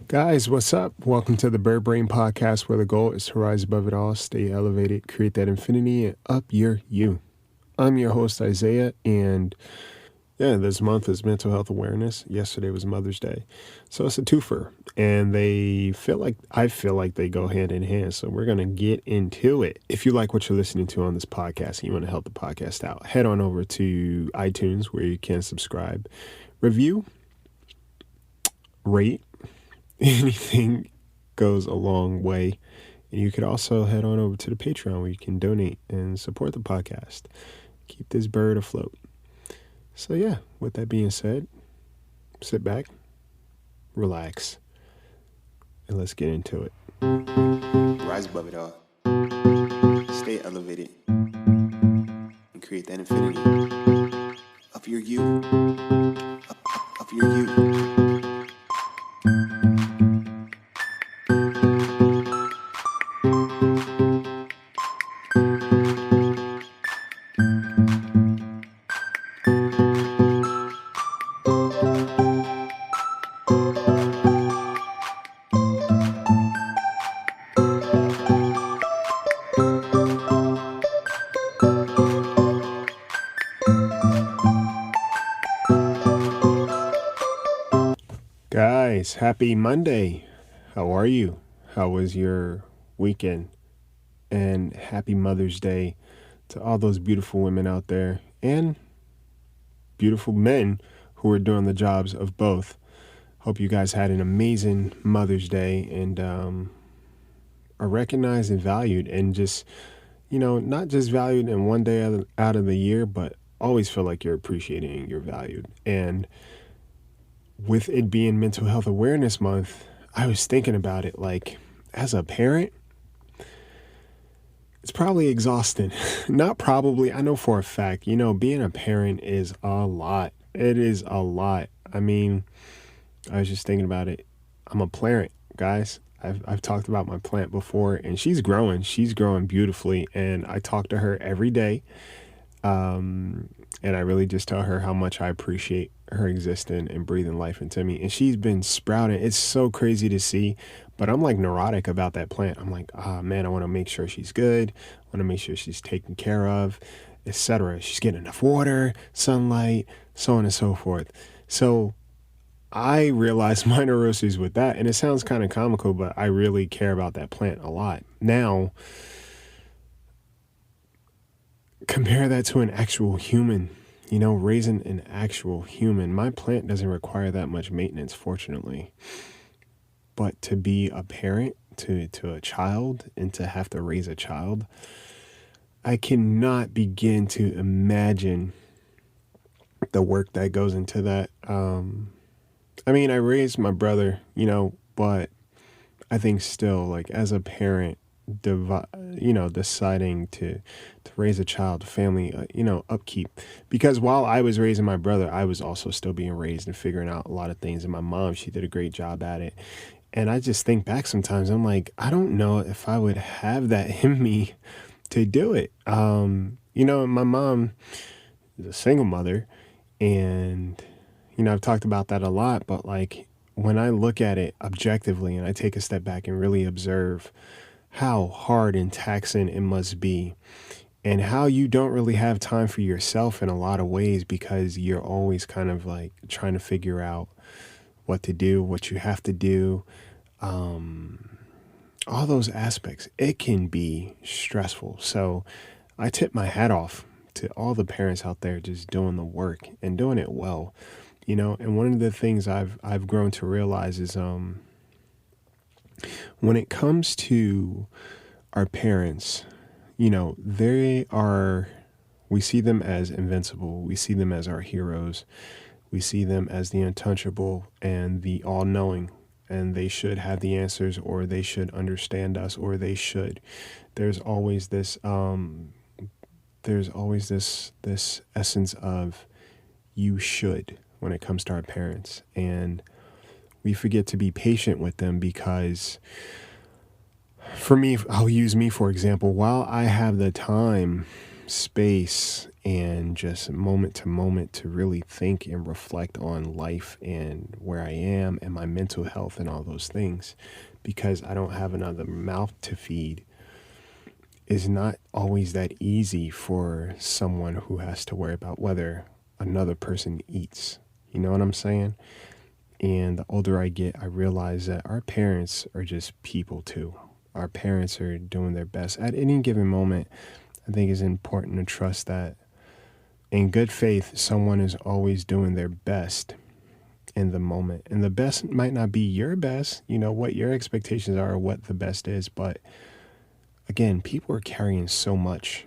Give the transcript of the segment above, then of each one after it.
Guys, what's up? Welcome to the Bird Brain Podcast, where the goal is to rise above it all, stay elevated, create that infinity, and up your you. I'm your host, Isaiah, and this month is Mental Health Awareness. Yesterday was Mother's Day. So it's a twofer, and I feel like they go hand in hand. So we're going to get into it. If you like what you're listening to on this podcast and you want to help the podcast out, head on over to iTunes where you can subscribe, review, rate. Anything goes a long way. And you could also head on over to the Patreon where you can donate and support the podcast. Keep this bird afloat. So yeah, with that being said, sit back, relax, and let's get into it. Rise above it all. Stay elevated. And create that infinity. Up your you. Up your you. Guys, happy Monday. How are you? How was your weekend? And happy Mother's Day to all those beautiful women out there and beautiful men who are doing the jobs of both. Hope you guys had an amazing Mother's Day and are recognized and valued, and just, not just valued in one day out of the year, but always feel like you're appreciated and you're valued. And with it being Mental Health Awareness Month, I was thinking about it, like, as a parent, it's probably exhausting. Not probably, I know for a fact, being a parent is a lot. It is a lot. I mean, I was just thinking about it. I'm a plant, guys. I've talked about my plant before, and she's growing. She's growing beautifully, and I talk to her every day. And I really just tell her how much I appreciate her existing and breathing life into me. And she's been sprouting. It's so crazy to see, but I'm like neurotic about that plant. I'm like, man, I want to make sure she's good. I want to make sure she's taken care of, etc. She's getting enough water, sunlight, so on and so forth. So I realized my neuroses with that, and it sounds kind of comical, but I really care about that plant a lot. Now, compare that to an actual human, raising an actual human. My plant doesn't require that much maintenance, fortunately. But to be a parent to a child and to have to raise a child, I cannot begin to imagine the work that goes into that. I mean, I raised my brother, but I think still, like, as a parent, deciding to raise a child, family, upkeep. Because while I was raising my brother, I was also still being raised and figuring out a lot of things. And my mom, she did a great job at it. And I just think back sometimes, I'm like, I don't know if I would have that in me to do it. My mom is a single mother, and, I've talked about that a lot, but like, when I look at it objectively and I take a step back and really observe how hard and taxing it must be, and how you don't really have time for yourself in a lot of ways because you're always kind of like trying to figure out what to do, what you have to do, all those aspects. It can be stressful. So I tip my hat off to all the parents out there just doing the work and doing it well, and one of the things I've grown to realize is when it comes to our parents, we see them as invincible. We see them as our heroes. We see them as the untouchable and the all-knowing, and they should have the answers, or they should understand us, or they should. There's always this this essence of you should when it comes to our parents, and we forget to be patient with them because, for me, I'll use me for example. While I have the time space and just moment to moment to really think and reflect on life and where I am and my mental health and all those things, because I don't have another mouth to feed, is not always that easy for someone who has to worry about whether another person eats. You know what I'm saying? And the older I get, I realize that our parents are just people too. Our parents are doing their best. At any given moment, I think it's important to trust that in good faith, someone is always doing their best in the moment. And the best might not be your best, what your expectations are or what the best is. But again, people are carrying so much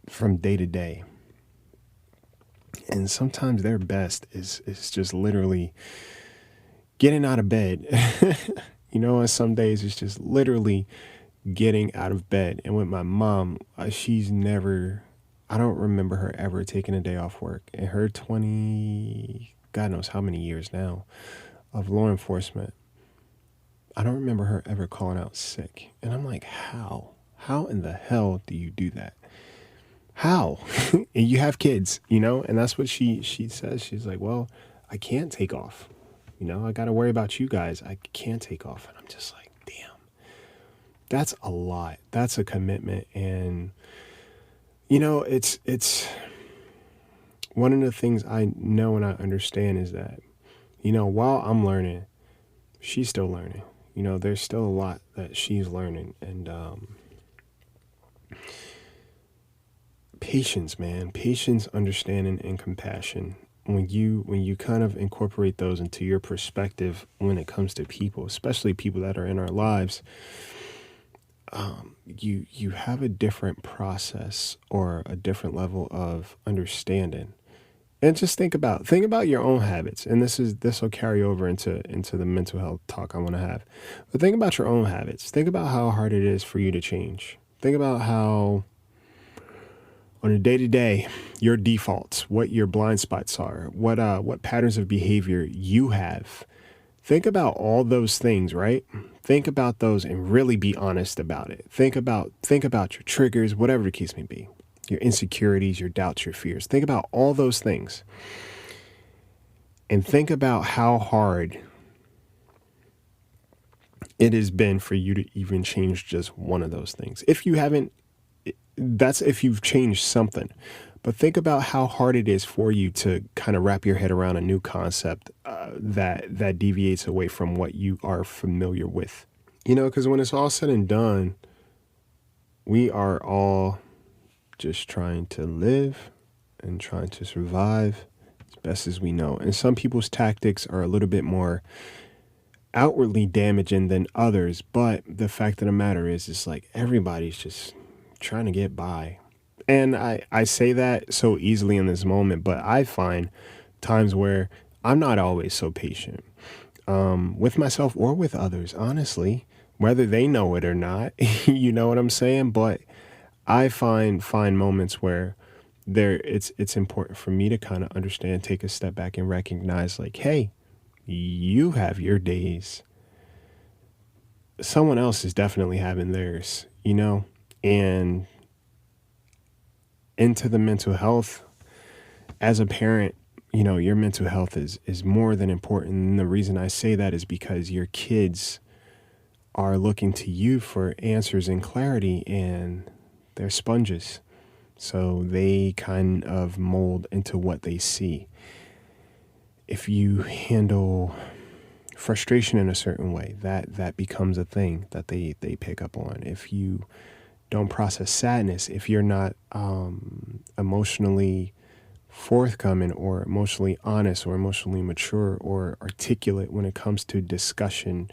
from day to day. And sometimes their best is just literally getting out of bed. And some days it's just literally getting out of bed. And with my mom, I don't remember her ever taking a day off work. In her 20, God knows how many years now of law enforcement, I don't remember her ever calling out sick. And I'm like, how? How in the hell do you do that? How? And you have kids, and that's what she says. She's like, well, I can't take off. I got to worry about you guys. I can't take off. And I'm just like, damn, that's a lot. That's a commitment. And, it's one of the things I know and I understand is that, while I'm learning, she's still learning. There's still a lot that she's learning. And, patience, man, patience, understanding, and compassion. When you kind of incorporate those into your perspective when it comes to people, especially people that are in our lives, you have a different process or a different level of understanding. And just think about your own habits. And this will carry over into the mental health talk I want to have. But think about your own habits. Think about how hard it is for you to change. Think about how on a day-to-day, your defaults, what your blind spots are, what patterns of behavior you have. Think about all those things, right? Think about those and really be honest about it. Think about your triggers, whatever the case may be, your insecurities, your doubts, your fears. Think about all those things. And think about how hard it has been for you to even change just one of those things. That's if you've changed something. But think about how hard it is for you to kind of wrap your head around a new concept that deviates away from what you are familiar with. Because when it's all said and done, we are all just trying to live and trying to survive as best as we know. And some people's tactics are a little bit more outwardly damaging than others. But the fact of the matter is, it's like everybody's just trying to get by. And I say that so easily in this moment, but I find times where I'm not always so patient with myself or with others, honestly, whether they know it or not. You know what I'm saying? But I find moments where it's important for me to kind of understand, take a step back and recognize like, hey, you have your days. Someone else is definitely having theirs, and into the mental health as a parent, your mental health is more than important. And the reason I say that is because your kids are looking to you for answers and clarity, and they're sponges. So they kind of mold into what they see. If you handle frustration in a certain way, that becomes a thing that they pick up on. If you don't process sadness, if you're not emotionally forthcoming or emotionally honest or emotionally mature or articulate when it comes to discussion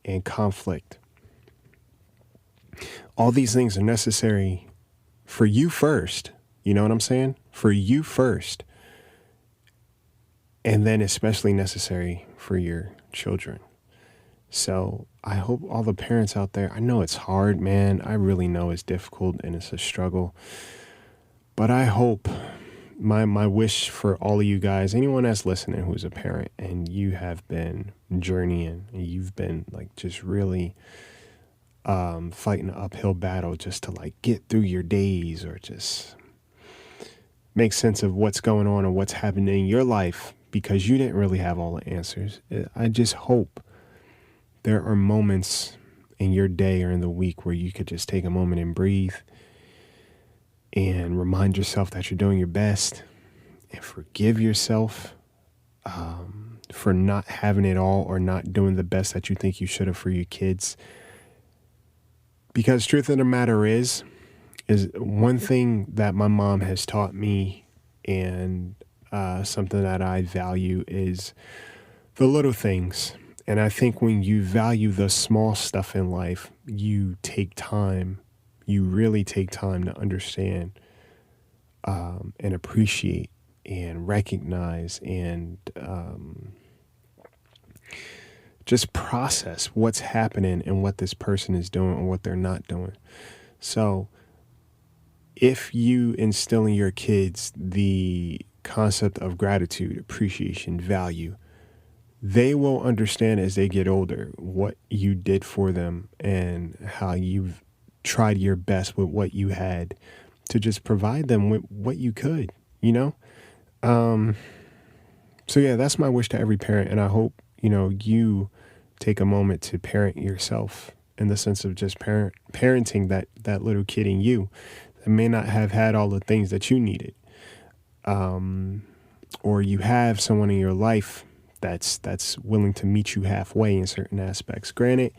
and conflict, all these things are necessary for you first. You know what I'm saying? For you first. And then especially necessary for your children. So I hope all the parents out there, I know it's hard, man. I really know it's difficult and it's a struggle. But I hope my wish for all of you guys, anyone that's listening who's a parent and you have been journeying and you've been like just really fighting an uphill battle just to like get through your days or just make sense of what's going on and what's happening in your life because you didn't really have all the answers. I just hope there are moments in your day or in the week where you could just take a moment and breathe and remind yourself that you're doing your best and forgive yourself for not having it all or not doing the best that you think you should have for your kids. Because truth of the matter is one thing that my mom has taught me and something that I value is the little things. And I think when you value the small stuff in life, you really take time to understand and appreciate and recognize and just process what's happening and what this person is doing and what they're not doing. So if you instill in your kids the concept of gratitude, appreciation, value, they will understand as they get older what you did for them and how you've tried your best with what you had to just provide them with what you could, you know? So yeah, that's my wish to every parent. And I hope, you take a moment to parent yourself in the sense of just parenting that little kid in you that may not have had all the things that you needed. Or you have someone in your life that's willing to meet you halfway in certain aspects. Granted,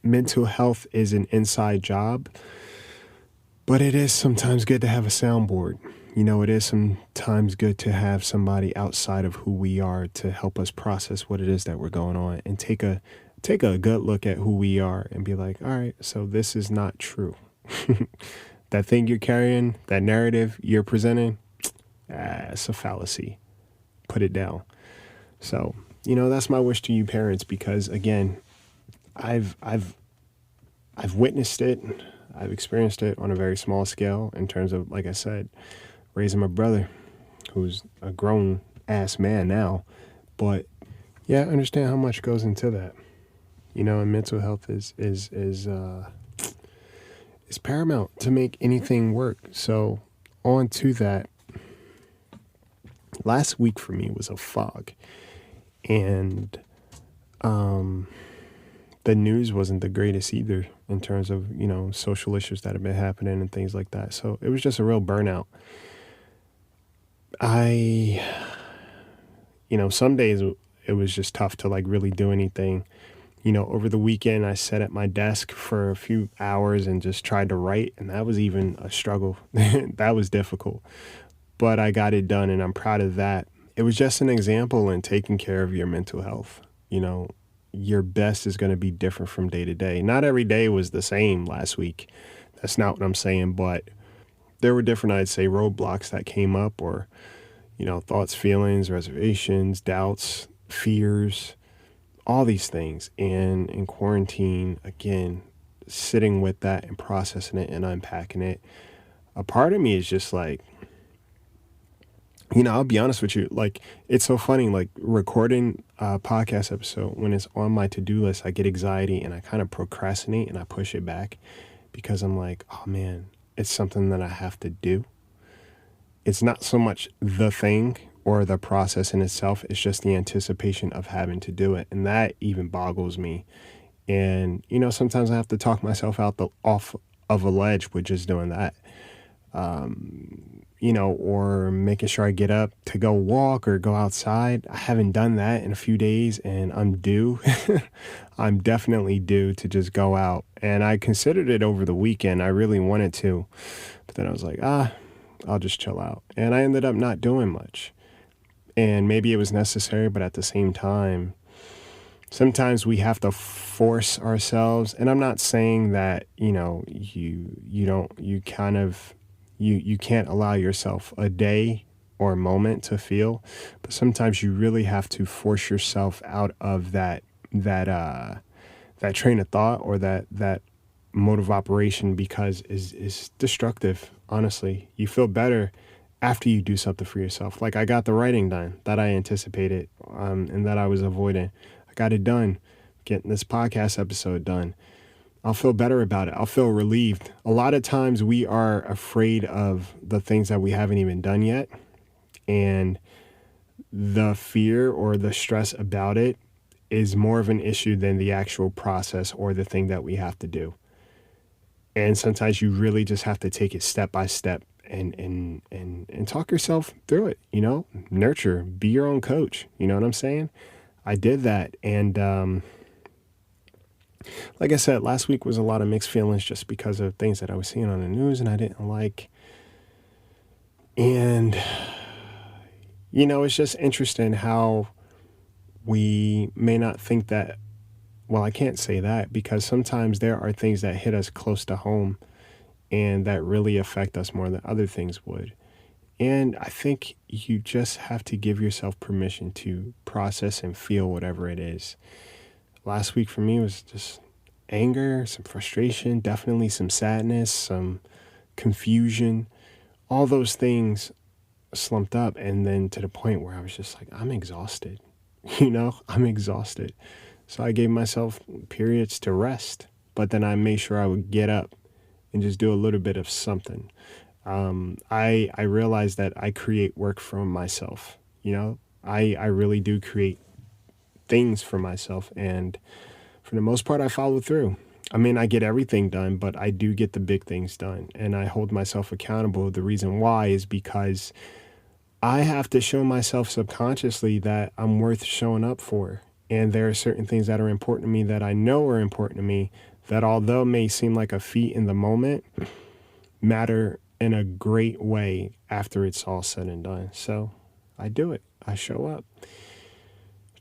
mental health is an inside job, but it is sometimes good to have a soundboard. It is sometimes good to have somebody outside of who we are to help us process what it is that we're going on and take a good look at who we are and be like, all right, so this is not true. That thing you're carrying, that narrative you're presenting, it's a fallacy. Put it down. So, that's my wish to you parents, because again, I've witnessed it. I've experienced it on a very small scale in terms of, like I said, raising my brother, who's a grown ass man now. But yeah, I understand how much goes into that. And mental health is paramount to make anything work. So on to that. Last week for me was a fog, and the news wasn't the greatest either in terms of, social issues that have been happening and things like that. So it was just a real burnout. Some days it was just tough to like really do anything. Over the weekend, I sat at my desk for a few hours and just tried to write, and that was even a struggle. That was difficult, but I got it done, and I'm proud of that. It was just an example in taking care of your mental health. Your best is going to be different from day to day. Not every day was the same last week. That's not what I'm saying, but there were different, I'd say, roadblocks that came up, or, thoughts, feelings, reservations, doubts, fears, all these things. And in quarantine, again, sitting with that and processing it and unpacking it, a part of me is just like, I'll be honest with you, like, it's so funny, like recording a podcast episode, when it's on my to-do list, I get anxiety and I kind of procrastinate and I push it back because I'm like, oh man, it's something that I have to do. It's not so much the thing or the process in itself, it's just the anticipation of having to do it. And that even boggles me. And, sometimes I have to talk myself off of a ledge with just doing that. Or making sure I get up to go walk or go outside. I haven't done that in a few days, and I'm due. I'm definitely due to just go out. And I considered it over the weekend. I really wanted to, but then I was like, I'll just chill out. And I ended up not doing much. And maybe it was necessary, but at the same time, sometimes we have to force ourselves. And I'm not saying that, you can't allow yourself a day or a moment to feel, but sometimes you really have to force yourself out of that train of thought or that mode of operation, because is destructive. Honestly, you feel better after you do something for yourself. Like, I got the writing done that I anticipated, and that I was avoiding. I got it done, getting this podcast episode done. I'll feel better about it. I'll feel relieved. A lot of times we are afraid of the things that we haven't even done yet. And the fear or the stress about it is more of an issue than the actual process or the thing that we have to do. And sometimes you really just have to take it step by step and talk yourself through it, nurture, be your own coach. You know what I'm saying? I did that. And like I said, last week was a lot of mixed feelings just because of things that I was seeing on the news and I didn't like. And, it's just interesting how we may not think that, well, I can't say that because sometimes there are things that hit us close to home and that really affect us more than other things would. And I think you just have to give yourself permission to process and feel whatever it is. Last week for me was just anger, some frustration, definitely some sadness, some confusion, all those things slumped up. And then to the point where I was just like, I'm exhausted, I'm exhausted. So I gave myself periods to rest, but then I made sure I would get up and just do a little bit of something. I realized that I create work from myself. I really do create things for myself. And for the most part, I follow through. I mean, I get everything done, but I do get the big things done. And I hold myself accountable. The reason why is because I have to show myself subconsciously that I'm worth showing up for. And there are certain things that are important to me that I know are important to me that although may seem like a feat in the moment, matter in a great way after it's all said and done. So I do it. I show up.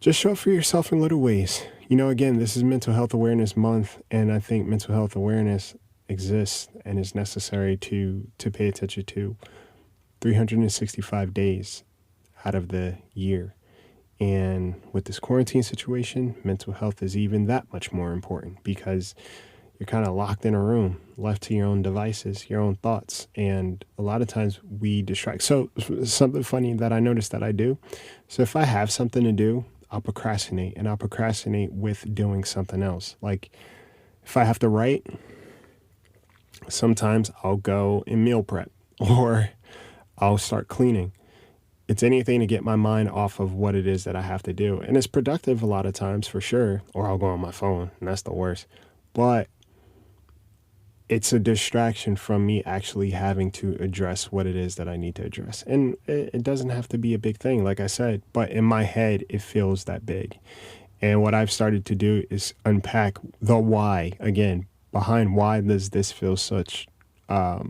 Just show up for yourself in little ways. Again, this is Mental Health Awareness Month, and I think mental health awareness exists and is necessary to pay attention to 365 days out of the year. And with this quarantine situation, mental health is even that much more important because you're kind of locked in a room, left to your own devices, your own thoughts. And a lot of times we distract. So something funny that I noticed that I do. So if I have something to do, I'll procrastinate, and I'll procrastinate with doing something else. Like if I have to write, sometimes I'll go and meal prep or I'll start cleaning. It's anything to get my mind off of what it is that I have to do. And it's productive a lot of times for sure. Or I'll go on my phone, and that's the worst. But it's a distraction from me actually having to address what it is that I need to address. And it doesn't have to be a big thing, like I said, but in my head, it feels that big. And what I've started to do is unpack the why, again, behind why does this feel such a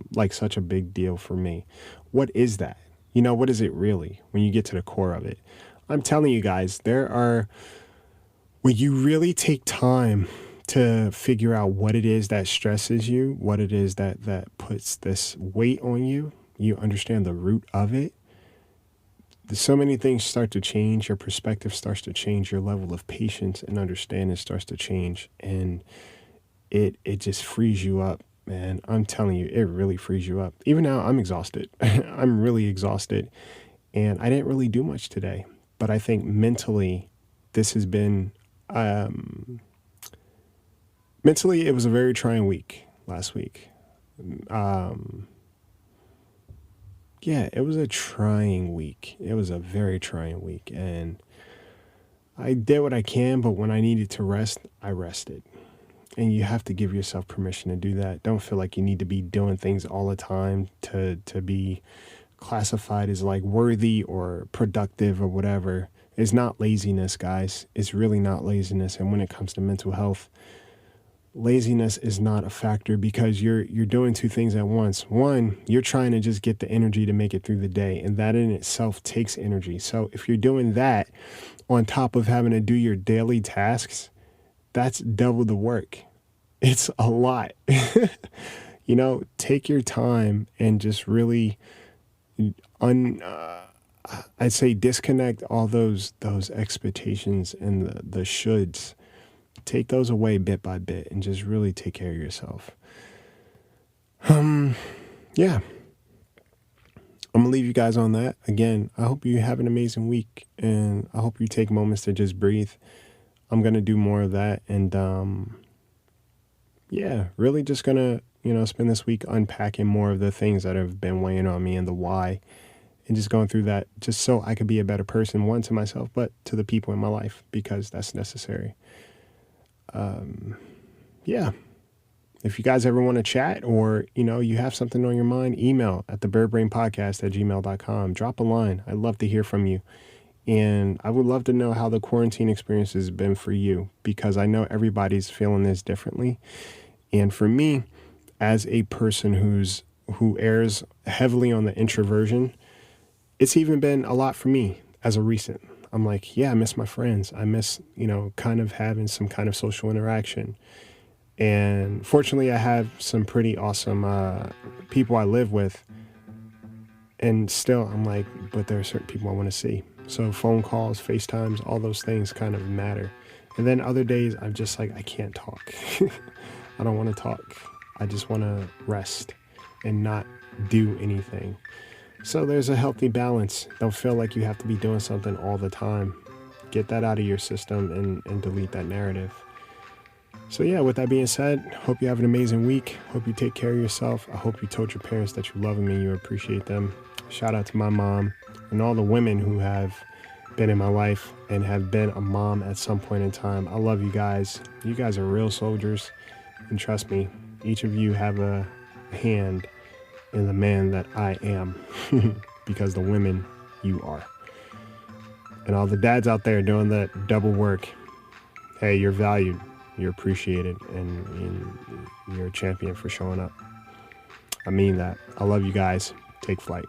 big deal for me? What is that? What is it really when you get to the core of it? I'm telling you guys, when you really take time to figure out what it is that stresses you, what it is that puts this weight on you, you understand the root of it. So many things start to change. Your perspective starts to change. Your level of patience and understanding starts to change. And it just frees you up, man. I'm telling you, it really frees you up. Even now, I'm exhausted. I'm really exhausted. And I didn't really do much today. But I think mentally, this has been... mentally, it was a very trying week last week. It was a trying week. It was a very trying week. And I did what I can, but when I needed to rest, I rested. And you have to give yourself permission to do that. Don't feel like you need to be doing things all the time to be classified as like worthy or productive or whatever. It's not laziness, guys. It's really not laziness. And when it comes to mental health, laziness is not a factor because you're doing two things at once. One, you're trying to just get the energy to make it through the day, and that in itself takes energy. So if you're doing that on top of having to do your daily tasks, that's double the work. It's a lot. Take your time and just really I'd say disconnect all those expectations and the shoulds. Take those away bit by bit and just really take care of yourself. Yeah. I'm gonna leave you guys on that. Again, I hope you have an amazing week, and I hope you take moments to just breathe. I'm gonna do more of that, and yeah, really just gonna, spend this week unpacking more of the things that have been weighing on me and the why, and just going through that just so I could be a better person, one to myself, but to the people in my life because that's necessary. Yeah. If you guys ever want to chat or, you have something on your mind, email at thebirdbrainpodcast@gmail.com. Drop a line. I'd love to hear from you. And I would love to know how the quarantine experience has been for you because I know everybody's feeling this differently. And for me, as a person who errs heavily on the introversion, it's even been a lot for me as a recent. I'm like, yeah, I miss my friends. I miss, kind of having some kind of social interaction. And fortunately, I have some pretty awesome people I live with. And still, I'm like, but there are certain people I want to see. So phone calls, FaceTimes, all those things kind of matter. And then other days, I'm just like, I can't talk. I don't want to talk. I just want to rest and not do anything. So there's a healthy balance. Don't feel like you have to be doing something all the time. Get that out of your system and delete that narrative. So yeah, with that being said, hope you have an amazing week. Hope you take care of yourself. I hope you told your parents that you love them and you appreciate them. Shout out to my mom and all the women who have been in my life and have been a mom at some point in time. I love you guys. You guys are real soldiers. And trust me, each of you have a hand in the man that I am because the women you are. And all the dads out there doing that double work, hey, you're valued. You're appreciated, and you're a champion for showing up. I mean that. I love you guys. Take flight.